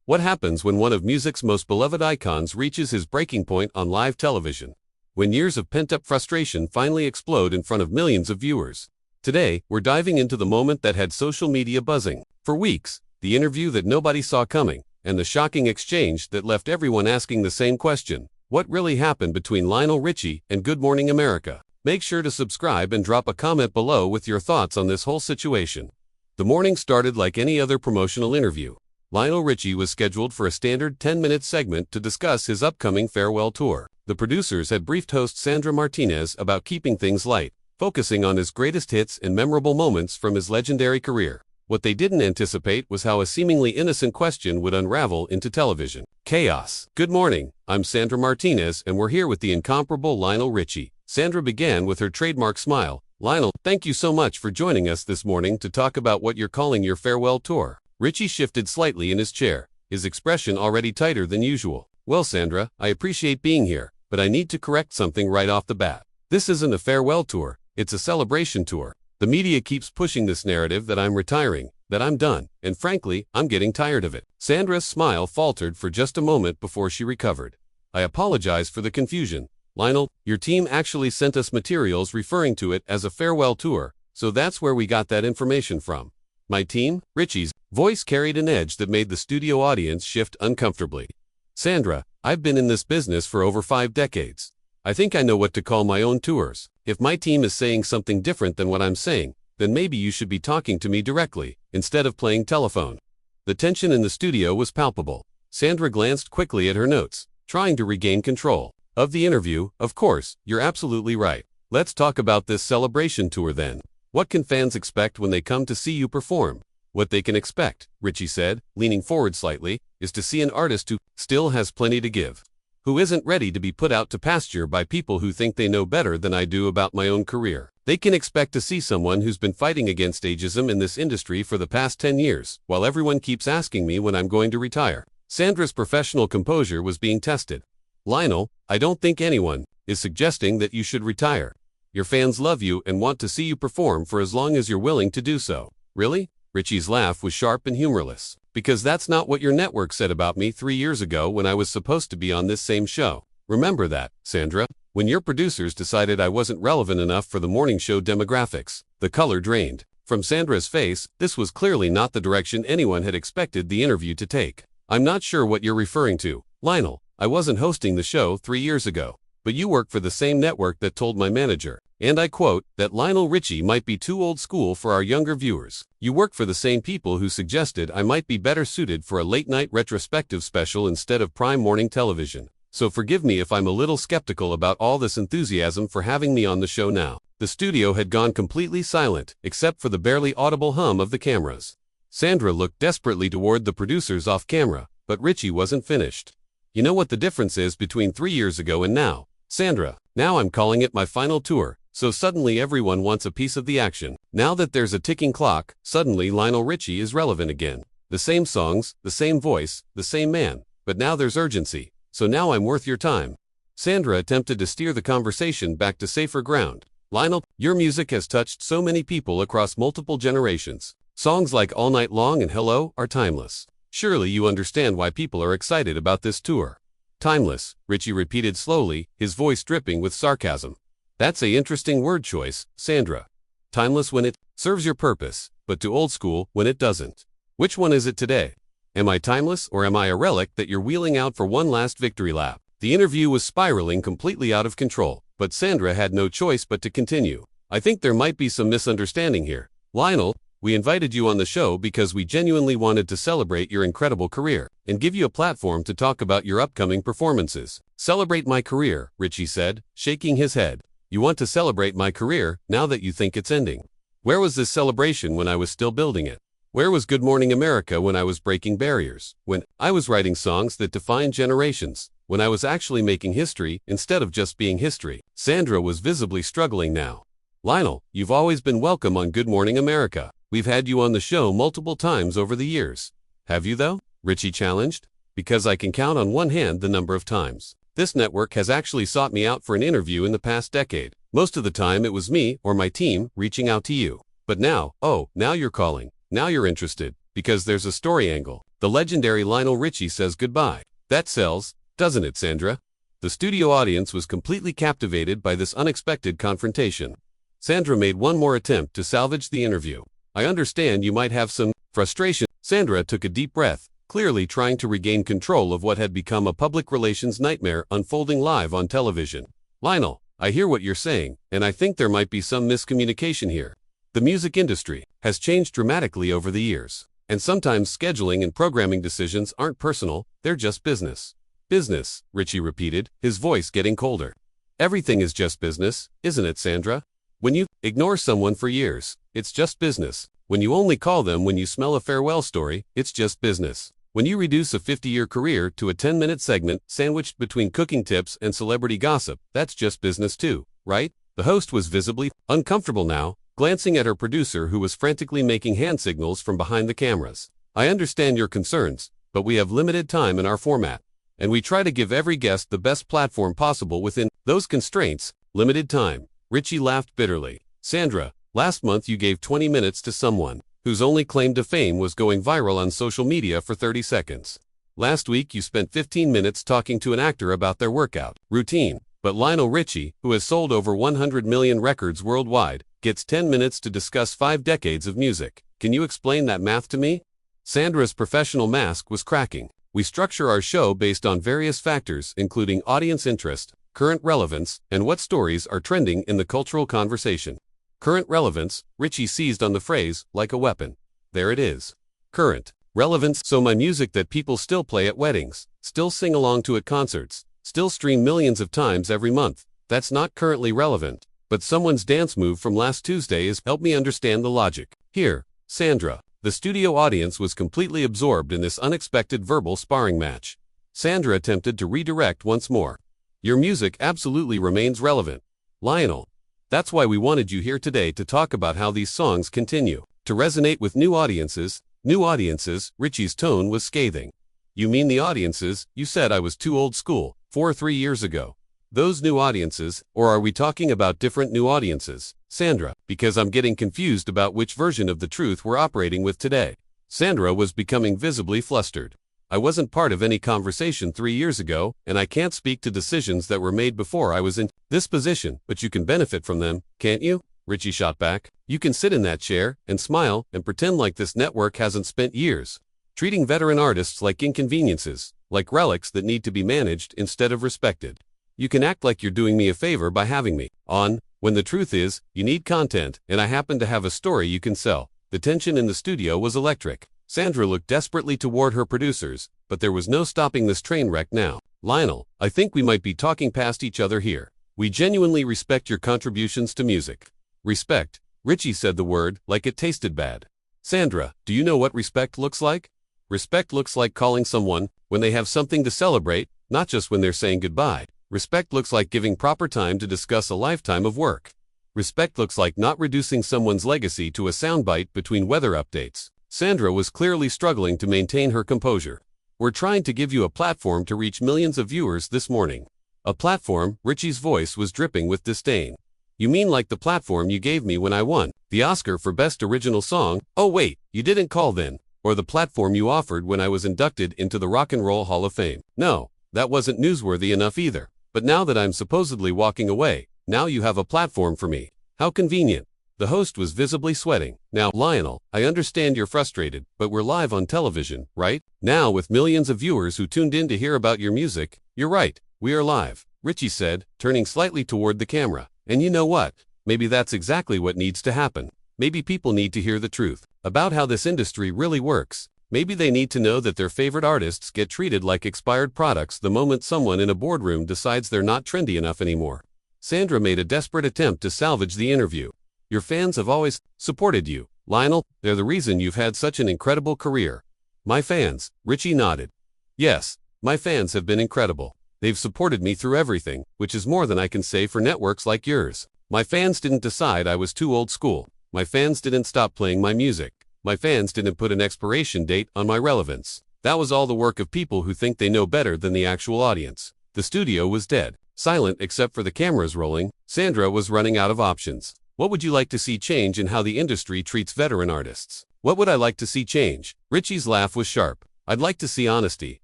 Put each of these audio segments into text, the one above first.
What happens when one of music's most beloved icons reaches his breaking point on live television? When years of pent-up frustration finally explode in front of millions of viewers. Today, we're diving into the moment that had social media buzzing for weeks, the interview that nobody saw coming, and the shocking exchange that left everyone asking the same question: what really happened between Lionel Richie and Good Morning America? Make sure to subscribe and drop a comment below with your thoughts on this whole situation. The morning started like any other promotional interview. Lionel Richie was scheduled for a standard 10-minute segment to discuss his upcoming farewell tour. The producers had briefed host Sandra Martinez about keeping things light, focusing on his greatest hits and memorable moments from his legendary career. What they didn't anticipate was how a seemingly innocent question would unravel into television chaos. Good morning, I'm Sandra Martinez, and we're here with the incomparable Lionel Richie. Sandra began with her trademark smile. Lionel, thank you so much for joining us this morning to talk about what you're calling your farewell tour. Richie shifted slightly in his chair, his expression already tighter than usual. Well, Sandra, I appreciate being here, but I need to correct something right off the bat. This isn't a farewell tour, it's a celebration tour. The media keeps pushing this narrative that I'm retiring, that I'm done, and frankly, I'm getting tired of it. Sandra's smile faltered for just a moment before she recovered. I apologize for the confusion. Lionel, your team actually sent us materials referring to it as a farewell tour, so that's where we got that information from. My team? Richie's voice carried an edge that made the studio audience shift uncomfortably. Sandra, I've been in this business for over 5 decades. I think I know what to call my own tours. If my team is saying something different than what I'm saying, then maybe you should be talking to me directly, instead of playing telephone. The tension in the studio was palpable. Sandra glanced quickly at her notes, trying to regain control of the interview. Of course, you're absolutely right. Let's talk about this celebration tour then. What can fans expect when they come to see you perform? What they can expect, Richie said, leaning forward slightly, is to see an artist who still has plenty to give, who isn't ready to be put out to pasture by people who think they know better than I do about my own career. They can expect to see someone who's been fighting against ageism in this industry for the past 10 years, while everyone keeps asking me when I'm going to retire. Sandra's professional composure was being tested. Lionel, I don't think anyone is suggesting that you should retire. Your fans love you and want to see you perform for as long as you're willing to do so. Really? Richie's laugh was sharp and humorless. Because that's not what your network said about me 3 years ago when I was supposed to be on this same show. Remember that, Sandra? When your producers decided I wasn't relevant enough for the morning show demographics. The color drained from Sandra's face. This was clearly not the direction anyone had expected the interview to take. I'm not sure what you're referring to, Lionel. I wasn't hosting the show 3 years ago. But you work for the same network that told my manager, and I quote, that Lionel Richie might be too old school for our younger viewers. You work for the same people who suggested I might be better suited for a late-night retrospective special instead of prime morning television. So forgive me if I'm a little skeptical about all this enthusiasm for having me on the show now. The studio had gone completely silent, except for the barely audible hum of the cameras. Sandra looked desperately toward the producers off camera, but Richie wasn't finished. You know what the difference is between 3 years ago and now? Sandra, now I'm calling it my final tour, so suddenly everyone wants a piece of the action. Now that there's a ticking clock, suddenly Lionel Richie is relevant again. The same songs, the same voice, the same man, but now there's urgency, so now I'm worth your time. Sandra attempted to steer the conversation back to safer ground. Lionel, your music has touched so many people across multiple generations. Songs like All Night Long and Hello are timeless. Surely you understand why people are excited about this tour. Timeless, Richie repeated slowly, his voice dripping with sarcasm. That's an interesting word choice, Sandra. Timeless when it serves your purpose, but too old school when it doesn't. Which one is it today? Am I timeless or am I a relic that you're wheeling out for one last victory lap? The interview was spiraling completely out of control, but Sandra had no choice but to continue. I think there might be some misunderstanding here. Lionel, we invited you on the show because we genuinely wanted to celebrate your incredible career and give you a platform to talk about your upcoming performances. Celebrate my career, Richie said, shaking his head. You want to celebrate my career now that you think it's ending. Where was this celebration when I was still building it? Where was Good Morning America when I was breaking barriers? When I was writing songs that defined generations? When I was actually making history instead of just being history? Sandra was visibly struggling now. Lionel, you've always been welcome on Good Morning America. We've had you on the show multiple times over the years. Have you though? Richie challenged. Because I can count on one hand the number of times. This network has actually sought me out for an interview in the past decade. Most of the time it was me or my team reaching out to you. But now, oh, now you're calling. Now you're interested. because there's a story angle. The legendary Lionel Richie says goodbye. That sells, doesn't it, Sandra? The studio audience was completely captivated by this unexpected confrontation. Sandra made one more attempt to salvage the interview. I understand you might have some frustration. Sandra took a deep breath, clearly trying to regain control of what had become a public relations nightmare unfolding live on television. Lionel, I hear what you're saying, and I think there might be some miscommunication here. The music industry has changed dramatically over the years, and sometimes scheduling and programming decisions aren't personal, they're just business. Business, Richie repeated, his voice getting colder. Everything is just business, isn't it, Sandra? When you ignore someone for years, it's just business. When you only call them when you smell a farewell story, it's just business. When you reduce a 50-year career to a 10-minute segment sandwiched between cooking tips and celebrity gossip, that's just business too, right? The host was visibly uncomfortable now, glancing at her producer who was frantically making hand signals from behind the cameras. I understand your concerns, but we have limited time in our format, and we try to give every guest the best platform possible within those constraints. Limited time. Richie laughed bitterly. Sandra, last month you gave 20 minutes to someone whose only claim to fame was going viral on social media for 30 seconds. Last week you spent 15 minutes talking to an actor about their workout routine. But Lionel Richie, who has sold over 100 million records worldwide, gets 10 minutes to discuss 5 decades of music. Can you explain that math to me? Sandra's professional mask was cracking. We structure our show based on various factors including audience interest, current relevance, and what stories are trending in the cultural conversation. Current relevance, Richie seized on the phrase like a weapon. There it is. Current relevance, so my music that people still play at weddings, still sing along to at concerts, still stream millions of times every month. That's not currently relevant. But someone's dance move from last Tuesday is. Help me understand the logic here, Sandra. The studio audience was completely absorbed in this unexpected verbal sparring match. Sandra attempted to redirect once more. Your music absolutely remains relevant, Lionel. That's why we wanted you here today to talk about how these songs continue to resonate with new audiences. New audiences, Richie's tone was scathing. You mean the audiences you said I was too old school 3 years ago? Those new audiences, or are we talking about different new audiences, Sandra? Because I'm getting confused about which version of the truth we're operating with today. Sandra was becoming visibly flustered. I wasn't part of any conversation 3 years ago, and I can't speak to decisions that were made before I was in this position, but you can benefit from them, can't you? Richie shot back. You can sit in that chair and smile and pretend like this network hasn't spent years treating veteran artists like inconveniences, like relics that need to be managed instead of respected. You can act like you're doing me a favor by having me on, when the truth is, you need content, and I happen to have a story you can sell. The tension in the studio was electric. Sandra looked desperately toward her producers, but there was no stopping this train wreck now. Lionel, I think we might be talking past each other here. We genuinely respect your contributions to music. Respect. Richie said the word like it tasted bad. Sandra, do you know what respect looks like? Respect looks like calling someone when they have something to celebrate, not just when they're saying goodbye. Respect looks like giving proper time to discuss a lifetime of work. Respect looks like not reducing someone's legacy to a soundbite between weather updates. Sandra was clearly struggling to maintain her composure. We're trying to give you a platform to reach millions of viewers this morning. A platform, Richie's voice was dripping with disdain. You mean like the platform you gave me when I won the Oscar for Best Original Song? Oh wait, you didn't call then. Or the platform you offered when I was inducted into the Rock and Roll Hall of Fame. No, that wasn't newsworthy enough either. But now that I'm supposedly walking away, now you have a platform for me. How convenient. The host was visibly sweating. Now, Lionel, I understand you're frustrated, but we're live on television, right? Now with millions of viewers who tuned in to hear about your music. You're right, we are live, Richie said, turning slightly toward the camera. And you know what? Maybe that's exactly what needs to happen. Maybe people need to hear the truth about how this industry really works. Maybe they need to know that their favorite artists get treated like expired products the moment someone in a boardroom decides they're not trendy enough anymore. Sandra made a desperate attempt to salvage the interview. Your fans have always supported you, Lionel. They're the reason you've had such an incredible career. My fans, Richie nodded. Yes, my fans have been incredible. They've supported me through everything, which is more than I can say for networks like yours. My fans didn't decide I was too old school. My fans didn't stop playing my music. My fans didn't put an expiration date on my relevance. That was all the work of people who think they know better than the actual audience. The studio was dead, silent except for the cameras rolling. Sandra was running out of options. What would you like to see change in how the industry treats veteran artists? What would I like to see change? Richie's laugh was sharp. I'd like to see honesty.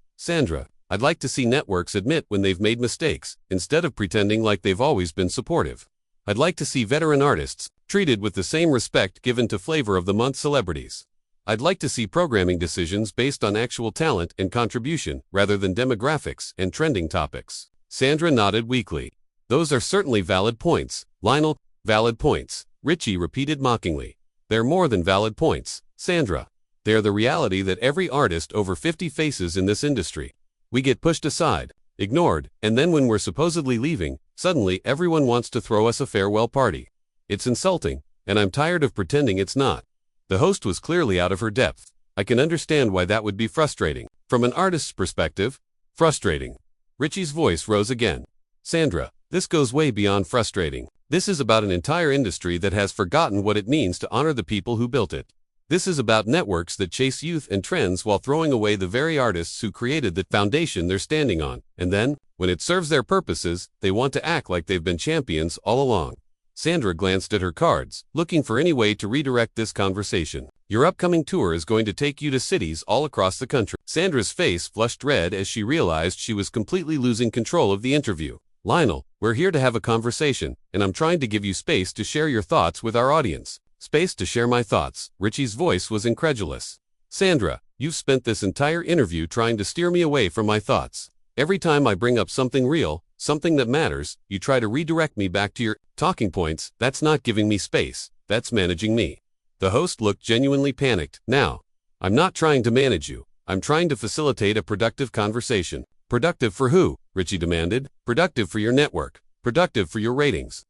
Sandra, I'd like to see networks admit when they've made mistakes, instead of pretending like they've always been supportive. I'd like to see veteran artists treated with the same respect given to flavor of the month celebrities. I'd like to see programming decisions based on actual talent and contribution rather than demographics and trending topics. Sandra nodded weakly. Those are certainly valid points, Lionel. Valid points, Richie repeated mockingly. They're more than valid points, Sandra. They're the reality that every artist over 50 faces in this industry. We get pushed aside, ignored, and then when we're supposedly leaving, suddenly everyone wants to throw us a farewell party. It's insulting, and I'm tired of pretending it's not. The host was clearly out of her depth. I can understand why that would be frustrating. From an artist's perspective, frustrating. Richie's voice rose again. Sandra, this goes way beyond frustrating. This is about an entire industry that has forgotten what it means to honor the people who built it. This is about networks that chase youth and trends while throwing away the very artists who created the foundation they're standing on. And then, when it serves their purposes, they want to act like they've been champions all along. Sandra glanced at her cards, looking for any way to redirect this conversation. Your upcoming tour is going to take you to cities all across the country. Sandra's face flushed red as she realized she was completely losing control of the interview. Lionel, we're here to have a conversation, and I'm trying to give you space to share your thoughts with our audience. Space to share my thoughts. Richie's voice was incredulous. Sandra, you've spent this entire interview trying to steer me away from my thoughts. Every time I bring up something real, something that matters, you try to redirect me back to your talking points. That's not giving me space. That's managing me. The host looked genuinely panicked. Now, I'm not trying to manage you. I'm trying to facilitate a productive conversation. Productive for who? Richie demanded. Productive for your network. Productive for your ratings.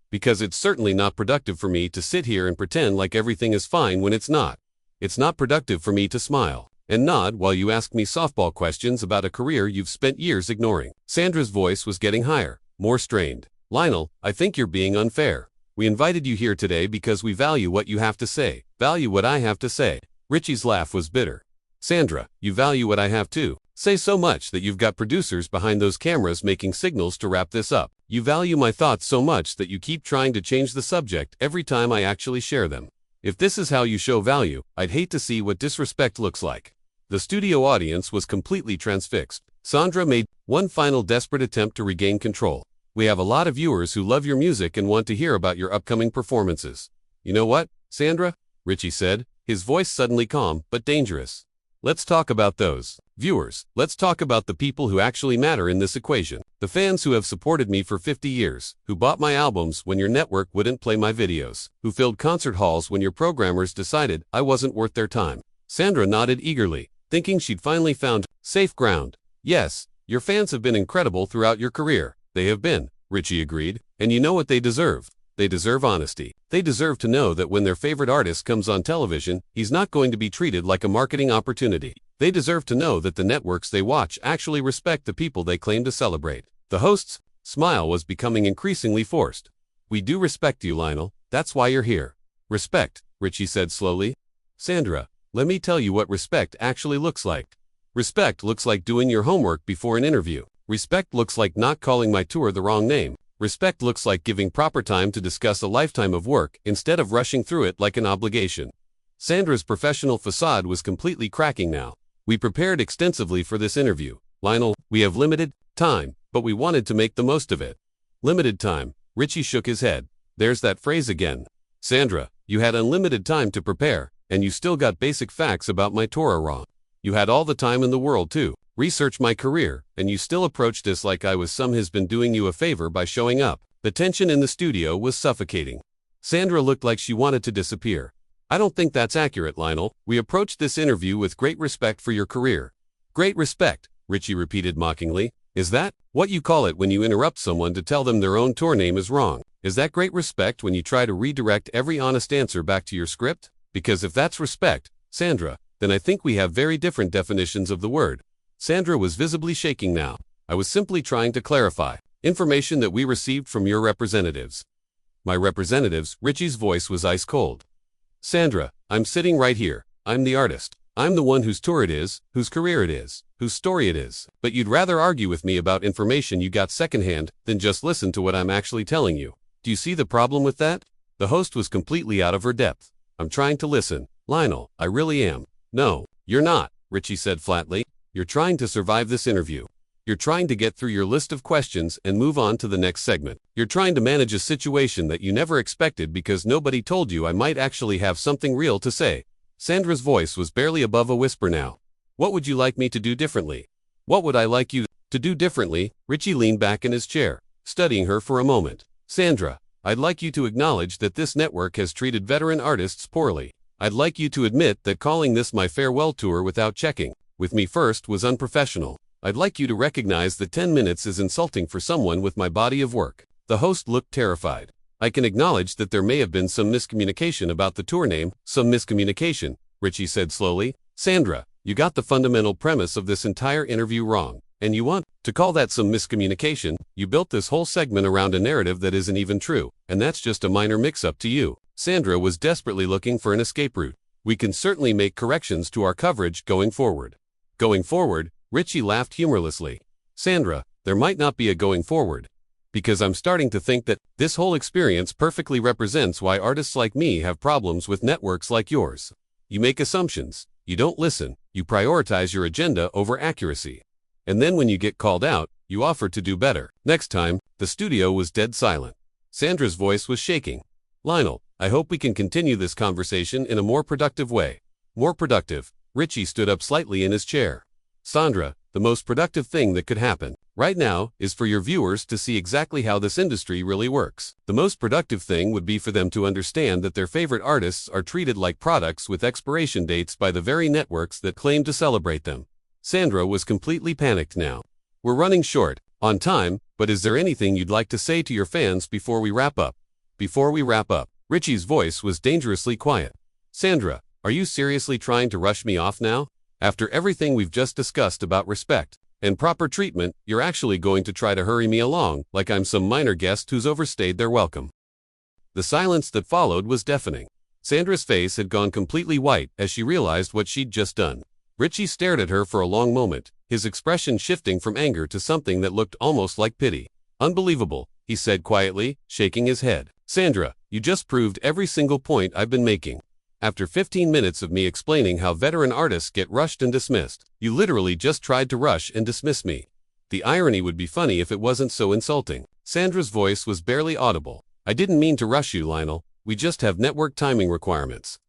Because it's certainly not productive for me to sit here and pretend like everything is fine when it's not. It's not productive for me to smile and nod while you ask me softball questions about a career you've spent years ignoring. Sandra's voice was getting higher, more strained. Lionel, I think you're being unfair. We invited you here today because we value what you have to say. Value what I have to say. Richie's laugh was bitter. Sandra, you value what I have too. Say so much that you've got producers behind those cameras making signals to wrap this up. You value my thoughts so much that you keep trying to change the subject every time I actually share them. If this is how you show value, I'd hate to see what disrespect looks like. The studio audience was completely transfixed. Sandra made one final desperate attempt to regain control. We have a lot of viewers who love your music and want to hear about your upcoming performances. You know what, Sandra? Richie said, his voice suddenly calm but dangerous. Let's talk about those viewers. Let's talk about the people who actually matter in this equation. The fans who have supported me for 50 years, who bought my albums when your network wouldn't play my videos, who filled concert halls when your programmers decided I wasn't worth their time. Sandra nodded eagerly, thinking she'd finally found safe ground. Yes, your fans have been incredible throughout your career. They have been, Richie agreed. And you know what they deserve? They deserve honesty. They deserve to know that when their favorite artist comes on television, he's not going to be treated like a marketing opportunity. They deserve to know that the networks they watch actually respect the people they claim to celebrate. The host's smile was becoming increasingly forced. We do respect you, Lionel. That's why you're here. Respect, Richie said slowly. Sandra, let me tell you what respect actually looks like. Respect looks like doing your homework before an interview. Respect looks like not calling my tour the wrong name. Respect looks like giving proper time to discuss a lifetime of work instead of rushing through it like an obligation. Sandra's professional facade was completely cracking now. We prepared extensively for this interview. Lionel, we have limited time, but we wanted to make the most of it. Limited time. Richie shook his head. There's that phrase again. Sandra, you had unlimited time to prepare, and you still got basic facts about my tour wrong. You had all the time in the world to research my career, and you still approached this like I was some has been doing you a favor by showing up. The tension in the studio was suffocating. Sandra looked like she wanted to disappear. I don't think that's accurate, Lionel. We approached this interview with great respect for your career. Great respect, Richie repeated mockingly. Is that what you call it when you interrupt someone to tell them their own tour name is wrong? Is that great respect when you try to redirect every honest answer back to your script? Because if that's respect, Sandra, then I think we have very different definitions of the word. Sandra was visibly shaking now. I was simply trying to clarify information that we received from your representatives. My representatives? Richie's voice was ice cold. Sandra, I'm sitting right here. I'm the artist. I'm the one whose tour it is, whose career it is, whose story it is. But you'd rather argue with me about information you got secondhand than just listen to what I'm actually telling you. Do you see the problem with that? The host was completely out of her depth. I'm trying to listen. Lionel, I really am. No, you're not, Richie said flatly. You're trying to survive this interview. You're trying to get through your list of questions and move on to the next segment. You're trying to manage a situation that you never expected because nobody told you I might actually have something real to say. Sandra's voice was barely above a whisper now. What would you like me to do differently? What would I like you to do differently? Richie leaned back in his chair, studying her for a moment. Sandra, I'd like you to acknowledge that this network has treated veteran artists poorly. I'd like you to admit that calling this my farewell tour without checking with me first was unprofessional. I'd like you to recognize that 10 minutes is insulting for someone with my body of work. The host looked terrified. I can acknowledge that there may have been some miscommunication about the tour name. Some miscommunication, Richie said slowly. Sandra, you got the fundamental premise of this entire interview wrong. And you want to call that some miscommunication? You built this whole segment around a narrative that isn't even true, and that's just a minor mix-up to you. Sandra was desperately looking for an escape route. We can certainly make corrections to our coverage going forward. Going forward? Richie laughed humorlessly. Sandra, there might not be a going forward. Because I'm starting to think that this whole experience perfectly represents why artists like me have problems with networks like yours. You make assumptions. You don't listen. You prioritize your agenda over accuracy. And then when you get called out, you offer to do better. Next time, the studio was dead silent. Sandra's voice was shaking. Lionel, I hope we can continue this conversation in a more productive way. More productive. Richie stood up slightly in his chair. Sandra, the most productive thing that could happen right now is for your viewers to see exactly how this industry really works. The most productive thing would be for them to understand that their favorite artists are treated like products with expiration dates by the very networks that claim to celebrate them. Sandra was completely panicked now. We're running short on time, but is there anything you'd like to say to your fans before we wrap up? Before we wrap up, Richie's voice was dangerously quiet. Sandra, are you seriously trying to rush me off now? After everything we've just discussed about respect and proper treatment, you're actually going to try to hurry me along like I'm some minor guest who's overstayed their welcome. The silence that followed was deafening. Sandra's face had gone completely white as she realized what she'd just done. Richie stared at her for a long moment, his expression shifting from anger to something that looked almost like pity. Unbelievable, he said quietly, shaking his head. Sandra, you just proved every single point I've been making. After 15 minutes of me explaining how veteran artists get rushed and dismissed, you literally just tried to rush and dismiss me. The irony would be funny if it wasn't so insulting. Sandra's voice was barely audible. I didn't mean to rush you, Lionel. We just have network timing requirements.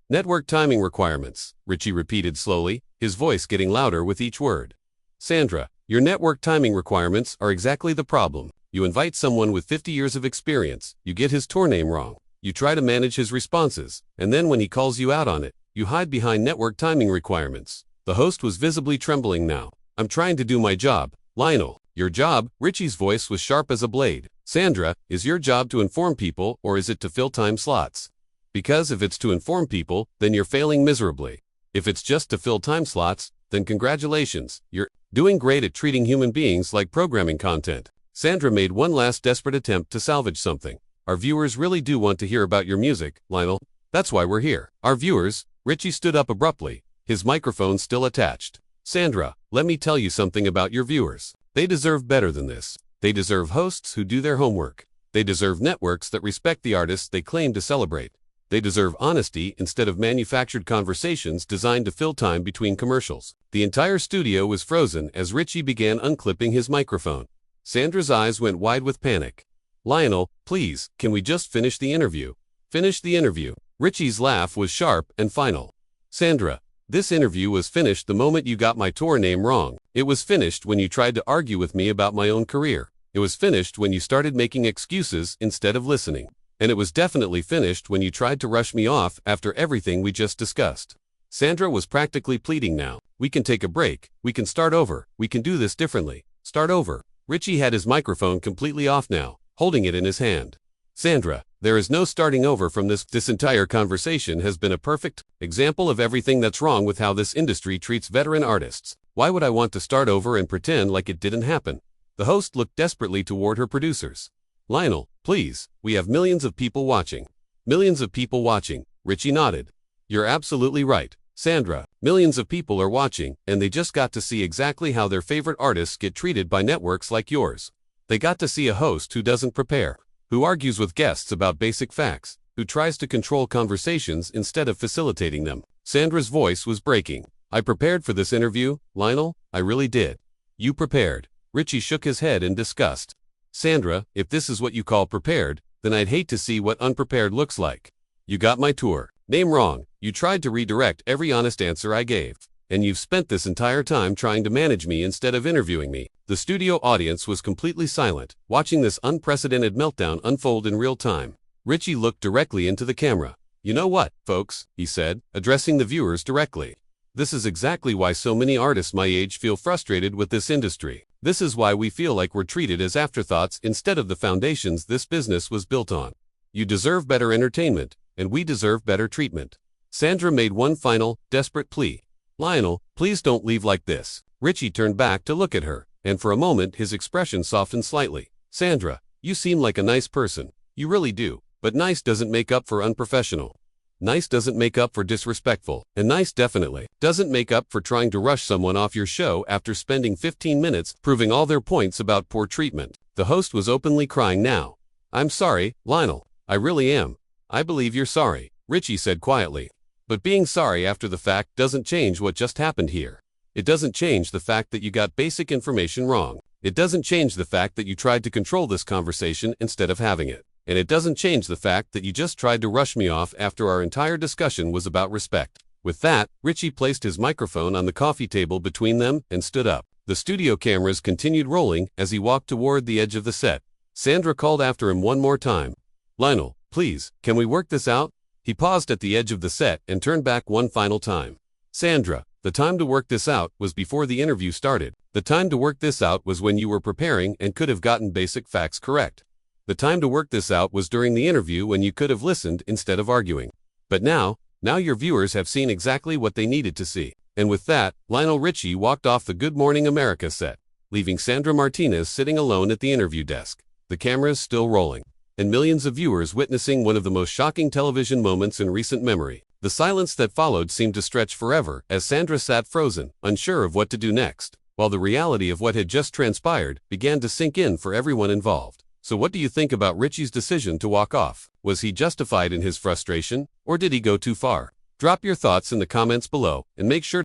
Network timing requirements, Richie repeated slowly, his voice getting louder with each word. Sandra, your network timing requirements are exactly the problem. You invite someone with 50 years of experience, you get his tour name wrong. You try to manage his responses, and then when he calls you out on it, you hide behind network timing requirements. The host was visibly trembling now. I'm trying to do my job. Lionel, your job? Richie's voice was sharp as a blade. Sandra, is your job to inform people or is it to fill time slots? Because if it's to inform people, then you're failing miserably. If it's just to fill time slots, then congratulations, you're doing great at treating human beings like programming content. Sandra made one last desperate attempt to salvage something. Our viewers really do want to hear about your music, Lionel. That's why we're here. Our viewers? Richie stood up abruptly, his microphone still attached. Sandra, let me tell you something about your viewers. They deserve better than this. They deserve hosts who do their homework. They deserve networks that respect the artists they claim to celebrate. They deserve honesty instead of manufactured conversations designed to fill time between commercials. The entire studio was frozen as Richie began unclipping his microphone. Sandra's eyes went wide with panic. Lionel, please, can we just finish the interview? Finish the interview. Richie's laugh was sharp and final. Sandra, this interview was finished the moment you got my tour name wrong. It was finished when you tried to argue with me about my own career. It was finished when you started making excuses instead of listening. And it was definitely finished when you tried to rush me off after everything we just discussed. Sandra was practically pleading now. We can take a break. We can start over. We can do this differently. Start over. Richie had his microphone completely off now, holding it in his hand. Sandra, there is no starting over from this. This entire conversation has been a perfect example of everything that's wrong with how this industry treats veteran artists. Why would I want to start over and pretend like it didn't happen? The host looked desperately toward her producers. Lionel, please, we have millions of people watching. Millions of people watching. Richie nodded. You're absolutely right. Sandra, millions of people are watching, and they just got to see exactly how their favorite artists get treated by networks like yours. They got to see a host who doesn't prepare, who argues with guests about basic facts, who tries to control conversations instead of facilitating them. Sandra's voice was breaking. I prepared for this interview, Lionel, I really did. You prepared. Richie shook his head in disgust. Sandra, if this is what you call prepared, then I'd hate to see what unprepared looks like. You got my tour. Name wrong. You tried to redirect every honest answer I gave. And you've spent this entire time trying to manage me instead of interviewing me. The studio audience was completely silent, watching this unprecedented meltdown unfold in real time. Richie looked directly into the camera. You know what, folks, he said, addressing the viewers directly. This is exactly why so many artists my age feel frustrated with this industry. This is why we feel like we're treated as afterthoughts instead of the foundations this business was built on. You deserve better entertainment, and we deserve better treatment. Sandra made one final, desperate plea. Lionel, please don't leave like this. Richie turned back to look at her, and for a moment his expression softened slightly. Sandra, you seem like a nice person. You really do. But nice doesn't make up for unprofessional. Nice doesn't make up for disrespectful, and nice definitely doesn't make up for trying to rush someone off your show after spending 15 minutes proving all their points about poor treatment. The host was openly crying now. I'm sorry, Lionel. I really am. I believe you're sorry, Richie said quietly. But being sorry after the fact doesn't change what just happened here. It doesn't change the fact that you got basic information wrong. It doesn't change the fact that you tried to control this conversation instead of having it. And it doesn't change the fact that you just tried to rush me off after our entire discussion was about respect. With that, Richie placed his microphone on the coffee table between them and stood up. The studio cameras continued rolling as he walked toward the edge of the set. Sandra called after him one more time. Lionel, please, can we work this out? He paused at the edge of the set and turned back one final time. Sandra, the time to work this out was before the interview started. The time to work this out was when you were preparing and could have gotten basic facts correct. The time to work this out was during the interview when you could have listened instead of arguing. But now your viewers have seen exactly what they needed to see. And with that, Lionel Richie walked off the Good Morning America set, leaving Sandra Martinez sitting alone at the interview desk. The cameras still rolling, and millions of viewers witnessing one of the most shocking television moments in recent memory. The silence that followed seemed to stretch forever as Sandra sat frozen, unsure of what to do next, while the reality of what had just transpired began to sink in for everyone involved. So what do you think about Richie's decision to walk off? Was he justified in his frustration, or did he go too far? Drop your thoughts in the comments below, and make sure